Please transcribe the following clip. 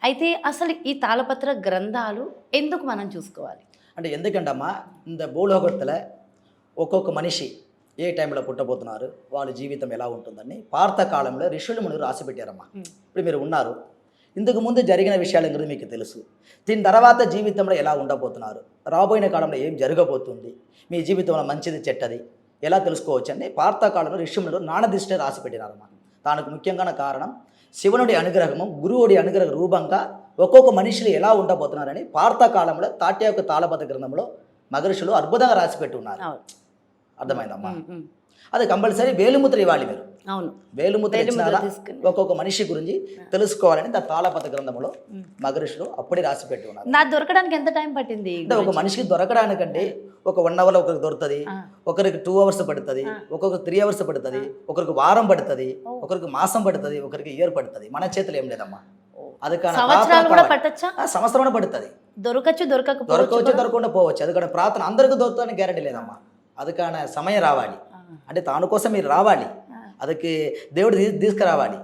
అయితే అసలు ఈ తాళపత్ర గ్రంథాలు ఎందుకు మనం చూసుకోవాలి? అంటే ఎందుకంటమ్మా இந்த பூலோகத்தில் ఒక్కొక్క మనిషి ఏ టైంలో పుట్టబోతున్నారు, వాళ్ళ జీవితం ఎలా ఉంటుందని పాత కాలంలో ఋషులు మునులు రాసి పెట్టారమ్మా. ఇప్పుడు మీరు ఉన్నారు, ఇంతకు ముందు జరిగిన విషయాల గురించి మీకు తెలుసు. దీని తర్వాత జీవితంలో ఎలా ఉండబోతున్నారు, రాబోయే కాలంలో ఏం జరగబోతుంది, మీ జీవితంలో మంచిది చెడ్డది ఎలా తెలుసుకోవచ్చు అని పాత కాలంలో ఋషులు నాణదిష్టి రాసి పెట్టినారమ్మా. దానికి ముఖ్యంగా కారణం శివునుడి అనుగ్రహము, గురువుడి అనుగ్రహ రూపంగా ఒక్కొక్క మనుషులు ఎలా ఉండబోతున్నారని పాత కాలంలో తాట్యాకు తాళపత్ర గ్రంథంలో మహర్షులు అద్భుతంగా రాసి పెట్టి ఉన్నారు. అర్థమైందమ్మా? అది కంపల్సరీ వేలుముద్ర ఇవ్వాలి మీరు. అవును, వేలుముద్ర ఇచ్చినారా ఒక్కొక్క మనిషి గురించి తెలుసుకోవాలని తాళపత్ర గ్రంథంలో మహర్షులు అప్పుడే రాసి పెట్టి ఉన్నారు. నాకు దొరకడానికి ఎంత టైం పట్టింది? అంటే ఒక మనిషికి దొరకడానికంటే ఒక 1 అవర్ ఒకరికి దొరుకుతుంది, ఒకరికి 2 అవర్స్ పడుతుంది, ఒక్కొక్కరికి 3 అవర్స్ పడుతుంది, ఒకరికి వారం పడుతుంది, ఒకరికి మాసం పడుతుంది, ఒకరికి ఇయర్ పడుతుంది. మన చేతులు ఏం లేదమ్మా. అది సంవత్సరం పడుతుంది. దొరకచ్చు దొరకకుండా పోవచ్చు. అది కానీ ప్రార్థన అందరికీ దొరుకుతుందని గ్యారెంటీ లేదమ్మా. అది కానీ సమయం రావాలి, అంటే దానికోసం మీరు రావాలి, అదికి దేవుడు తీసుకురావాలి.